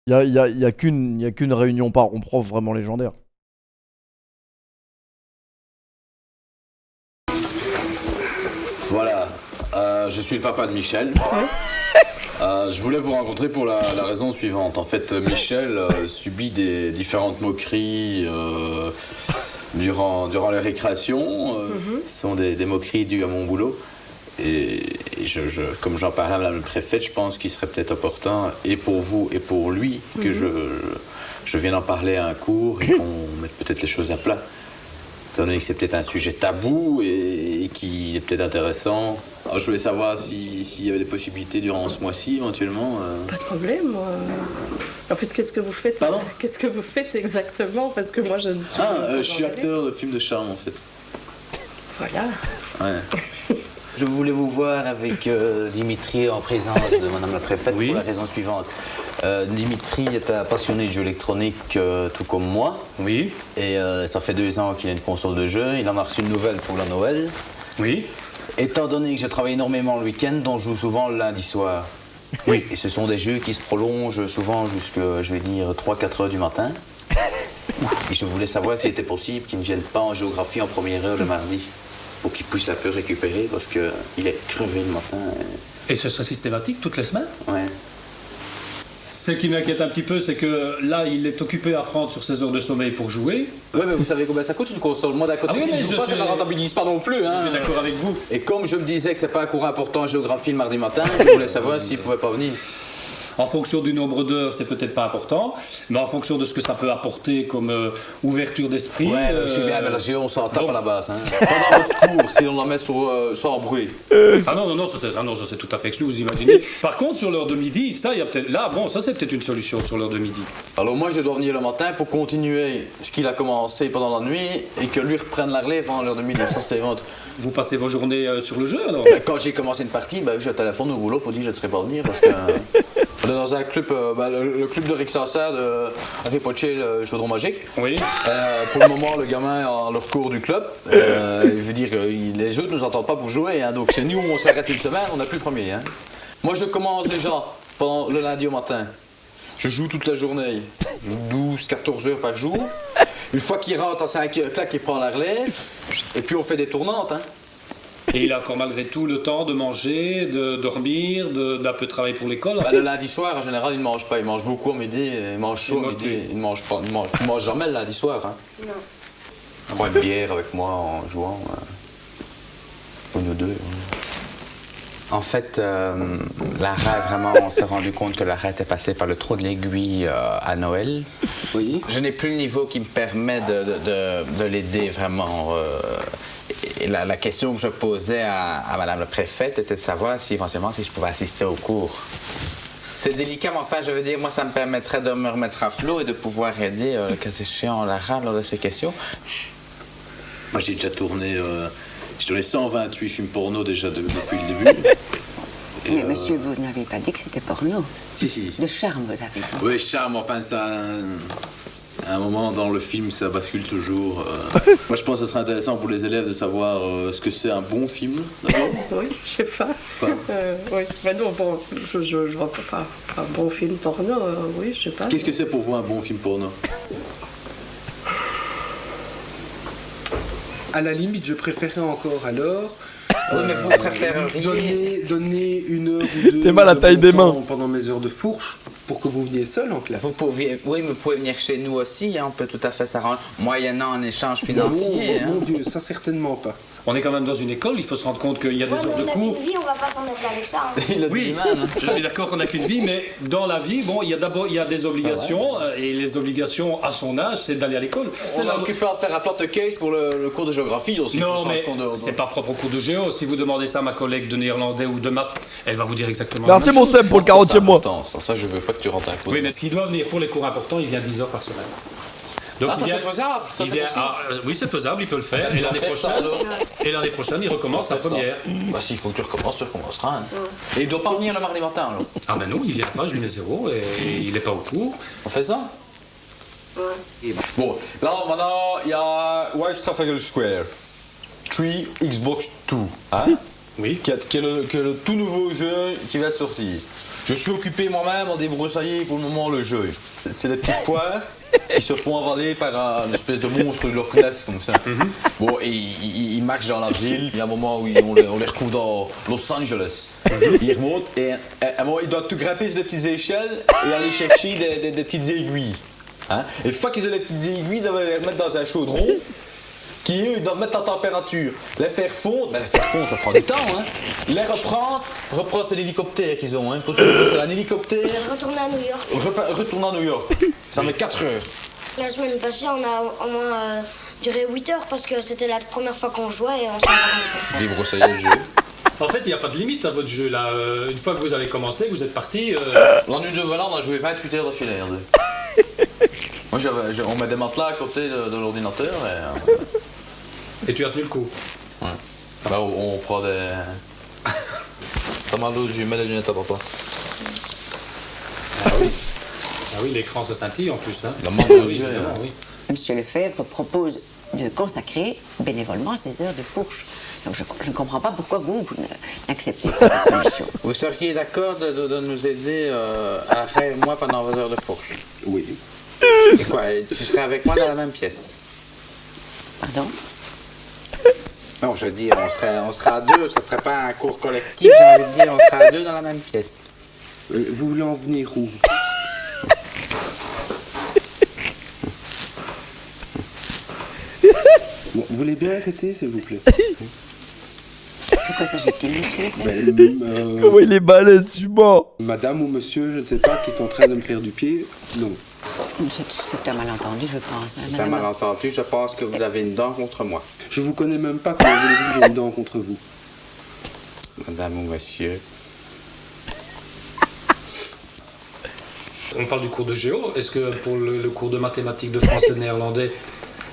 y a qu'une réunion par prof vraiment légendaire. Voilà, je suis le papa de Michel. Je voulais vous rencontrer pour la raison suivante. En fait, Michel subit des différentes moqueries durant les récréations. Ce sont des moqueries dues à mon boulot. Et comme j'en parlais à Madame le préfète, je pense qu'il serait peut-être opportun, et pour vous et pour lui, que je vienne en parler à un cours et qu'on mette peut-être les choses à plat. Étant donné que c'est peut-être un sujet tabou et qui est peut-être intéressant. Alors, je voulais savoir s'il y avait des possibilités durant ce mois-ci, éventuellement. Pas de problème. En fait, qu'est-ce que vous faites? Pardon? Qu'est-ce que vous faites exactement? Parce que moi, je ne suis je suis acteur de films de charme, en fait. Voilà. Ouais. Je voulais vous voir avec Dimitri en présence de Madame la préfète pour la raison suivante. Dimitri est un passionné de jeux électroniques tout comme moi. Oui. Et ça fait 2 ans qu'il a une console de jeu. Il en a reçu une nouvelle pour la Noël. Oui. Étant donné que je travaille énormément le week-end, donc je joue souvent le lundi soir. Oui. Et ce sont des jeux qui se prolongent souvent jusqu'à, je vais dire, 3-4 heures du matin. Et je voulais savoir s'il était possible qu'ils ne viennent pas en géographie en première heure le mardi, pour qu'il puisse un peu récupérer, parce qu'il est crevé le matin. Et ce serait systématique toutes les semaines? Ouais. Ce qui m'inquiète un petit peu, c'est que là, il est occupé à prendre sur ses heures de sommeil pour jouer. Ouais, mais vous savez combien ça coûte une console? Moi, d'un côté, Ah oui, si mais je joue je pas, suis- ça ne la rentabilise pas non plus. Hein. Je suis d'accord avec vous. Et comme je me disais que c'est pas un cours important en géographie le mardi matin, je voulais savoir s'il pouvait pas venir. En fonction du nombre d'heures, c'est peut-être pas important, mais en fonction de ce que ça peut apporter comme ouverture d'esprit. Ouais, je suis bien, mais la géo, on s'en tape bon. à la base. Hein. Pendant votre cours, si on la met sans bruit. Ah non, ça c'est tout à fait exclu, vous imaginez. Par contre, sur l'heure de midi, ça, il y a peut-être. Là, bon, ça c'est peut-être une solution sur l'heure de midi. Alors moi, je dois venir le matin pour continuer ce qu'il a commencé pendant la nuit et que lui reprenne la relève avant l'heure de midi. Ça, c'est éventuel. Vous passez vos journées sur le jeu alors? Quand j'ai commencé une partie, je téléphone au boulot pour dire que je ne serais pas venir parce que on est dans un club, le club de Rixensart de Harry Potter, le chaudron magique. Oui. Pour le moment, le gamin a leur cours du club. Il veut dire que les autres ne nous entendent pas pour jouer, hein, donc c'est nous, on s'arrête une semaine, on n'est plus premier. Hein. Moi, je commence déjà pendant le lundi au matin. Je joue toute la journée, je joue 12-14 heures par jour. Une fois qu'il rentre à 5 heures, clac, il prend la relève, et puis on fait des tournantes. Hein. Et il a encore malgré tout le temps de manger, de dormir, d'un peu travailler pour l'école. Le lundi soir, en général, il ne mange pas. Il mange beaucoup au midi, il mange chaud au midi. Il ne mange pas. Il mange jamais le lundi soir. Hein. Non. Il boit une bière avec moi en jouant. Une ou deux. En fait, Lara, vraiment, on s'est rendu compte que Lara était passée par le trou de l'aiguille à Noël. Oui. Je n'ai plus le niveau qui me permet de l'aider vraiment. Et la question que je posais à Madame la préfète était de savoir si éventuellement si je pouvais assister au cours. C'est délicat, mais enfin, je veux dire, moi, ça me permettrait de me remettre à flot et de pouvoir aider, le cas échéant, Lara lors de ces questions. Moi, j'ai déjà tourné 128 films porno déjà depuis le début. Mais monsieur, vous n'avez pas dit que c'était porno. Si. De charme, vous avez dit. Oui, charme, enfin, ça. À un moment dans le film, ça bascule toujours. Moi, je pense que ce serait intéressant pour les élèves de savoir ce que c'est un bon film, d'abord. Oui, je sais pas. Oui, mais non, bon, je vois pas un bon film porno, oui, je sais pas. Qu'est-ce que c'est pour vous un bon film porno? À la limite, je préférais encore alors Oui, mais vous préféreriez... donner 1 heure ou 2 T'es mal à de taille mon des temps mains. pendant mes heures de fourche pour que vous veniez seul en classe. Vous pouviez, oui, mais vous pouvez venir chez nous aussi, hein, on peut tout à fait s'arranger, moyennant un échange Non, financier. mon hein. Dieu, ça certainement pas. On est quand même dans une école, il faut se rendre compte qu'il y a des Ouais, mais heures de on n'a cours. qu'une vie, on va pas s'en mettre avec ça. Hein. Il a dit Oui, man. je suis d'accord qu'on n'a qu'une vie, mais dans la vie, bon, il y a des obligations, et les obligations à son âge, c'est d'aller à l'école. On est occupé à faire un porte-case pour le cours de géographie aussi. Non, faut se mais rendre compte de- c'est pas propre au cours de géo. Si vous demandez ça à ma collègue de néerlandais ou de maths, elle va vous dire exactement Merci la même mon chose. Seb pour le Ça, 40e mois. important, ça, je veux pas que tu rentres un coup. Oui, mais s'il doit venir pour les cours importants, il vient 10 heures par semaine. Donc Ah, ça, il vient- c'est faisable, ça, il c'est vient- possible. oui, c'est faisable, il peut le faire. Attends, Et tu vas l'année faire ça, prochaine, alors il recommence sa Fais ça. première. Bah, s'il faut que tu recommences, tu recommenceras. Hein. Et il doit pas venir le mardi matin, alors. Ah ben non, il vient pas, je lui mets 0 et il n'est pas au cours. On fait ça? Bon, là maintenant, il y a Wife Trafalgar Square 3 Xbox 2, hein? Oui. Qui est le tout nouveau jeu qui va sortir. Je suis occupé moi-même à débroussailler pour le moment le jeu. C'est des petites poires qui se font avaler par une espèce de monstre de Loch Ness comme ça. Bon, et ils marchent dans la ville. Il y a un moment où on les retrouve dans Los Angeles. Ils remontent et à un moment, ils doivent tout grimper sur des petites échelles et aller chercher des petites aiguilles. Hein? Et une fois qu'ils ont les petites aiguilles, ils doivent les remettre dans un chaudron qui, eux, ils doivent mettre en température. Les faire fondre, ça prend du temps. Hein? Les reprendre, c'est l'hélicoptère qu'ils ont. Hein? C'est un hélicoptère. Retourner à New York. Retourner à New York. Ça met 4 heures. La semaine passée, on a au moins duré 8 heures parce que c'était la première fois qu'on jouait et on savait pas comment ça se fait. Débroussailler le jeu. En fait, il n'y a pas de limite à votre jeu là. Une fois que vous avez commencé, vous êtes parti. L'an de Volant, on a joué 28 heures d'affilée. Moi, on met des matelas à côté de l'ordinateur Et tu as tenu le coup. Ouais. Bah, on prend des. Pas mal d'eau, je mets les lunettes à papa. Ah oui. Ah oui, l'écran se scintille en plus. Hein. La main de Oui, yeux, évidemment, oui. Monsieur Lefebvre propose de consacrer bénévolement ces heures de fourche. Donc je ne comprends pas pourquoi vous n'acceptez pas cette solution. Vous seriez d'accord de nous aider à faire moi pendant vos heures de fourche? Oui. Et quoi, tu serais avec moi dans la même pièce? Pardon? Non, je veux dire, on serait à deux, ça serait pas un cours collectif, j'ai envie de dire, on serait à deux dans la même pièce. Vous voulez en venir où? Bon, vous voulez bien arrêter, s'il vous plaît? De quoi s'agit-il, monsieur Lefebvre? Comment il est balèze, Suba. Madame ou monsieur, je ne sais pas, qui est en train de me faire du pied? Non. C'est un malentendu, je pense. Hein, T'as madame. mal entendu, je pense que vous avez une dent contre moi. Je vous connais même pas, comment voulez-vous que j'ai une dent contre vous? Madame ou monsieur. On parle du cours de géo. Est-ce que pour le cours de mathématiques, de français, de néerlandais,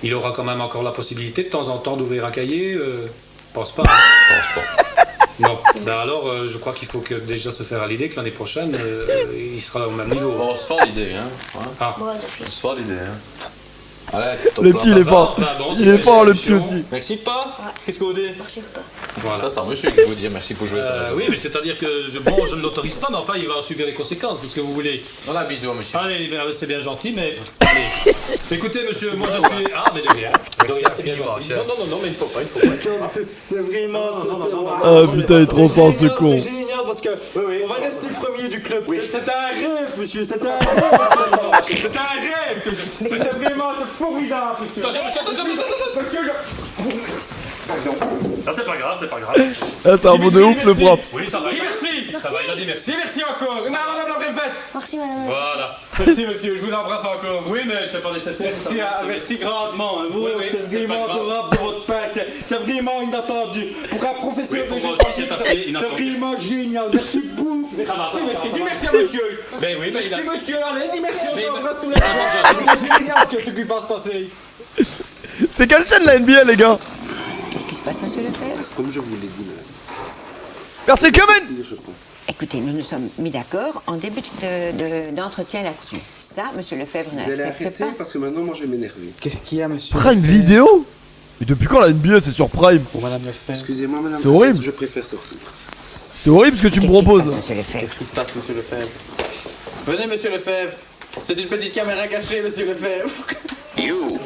il aura quand même encore la possibilité de temps en temps d'ouvrir un cahier Pense pas. Hein. Je pense pas. Non. Ben alors, je crois qu'il faut que déjà se faire à l'idée que l'année prochaine, il sera au même niveau. Bon, on se fait l'idée, hein. Ah. Bon, On d'office. se fait l'idée, hein. Allez, Le petit, il est fort. bon, Il est fort, le petit solution. aussi. Merci pas. Qu'est-ce que vous dites? Merci pas. Voilà. Ça, c'est un monsieur qui vous dit merci pour jouer. Oui, mais c'est-à-dire que je ne l'autorise pas, mais enfin, il va en subir les conséquences. Qu'est-ce que vous voulez? Voilà, bisous, monsieur. Allez, c'est bien gentil, mais allez. Écoutez, monsieur, moi je suis. Ah, mais de rien. De rien, c'est bien gentil. Non, mais il faut pas. C'est vraiment. Ah putain, il est trop fort ce con. C'est génial parce que on va rester premier du club. C'est un rêve, monsieur, c'est un rêve. C'est un rêve. C'est vraiment formidable. Attention. Ah, c'est pas grave. Ah, c'est un mot de ouf le prof. Oui, ça va. Merci. Ça va, il a dit merci. Merci encore. Madame la préfète. Merci, madame. Voilà. Merci monsieur, je vous embrasse encore. Oui, mais c'est pas nécessaire. Merci grandement. Vous, Oui, c'est c'est pas vraiment grave. adorable de votre part. C'est vraiment inattendu. Pour un professeur Oui, pour de moi aussi, c'est assez c'est inattendu. vraiment génial. Merci beaucoup. Ça va. Dis merci à monsieur. Ben oui, mais il a. Merci monsieur. Allez, dis merci. Mais- On embrasse tous les deux. C'est génial que ce qui va se passer. C'est quelle chaîne la NBA, les gars? Qu'est-ce qui se passe, monsieur Lefebvre? Comme je vous l'ai dit, madame. Merci, Kevin. Je crois. Écoutez, nous nous sommes mis d'accord en début d'entretien là-dessus. Ça, monsieur Lefebvre Vous allez n'accepte arrêter pas. parce que maintenant, moi, je vais m'énerver. Qu'est-ce qu'il y a, monsieur? Prime Vidéo? Mais depuis quand la NBA c'est sur Prime? Pour madame Lefebvre. Excusez-moi, madame. C'est horrible. Je préfère sortir. C'est horrible ce que tu me Qu'est-ce qui se proposes. passe, monsieur Lefebvre? Qu'est-ce qui se passe, monsieur Lefebvre? Venez, monsieur Lefebvre. C'est une petite caméra cachée, monsieur Lefebvre. You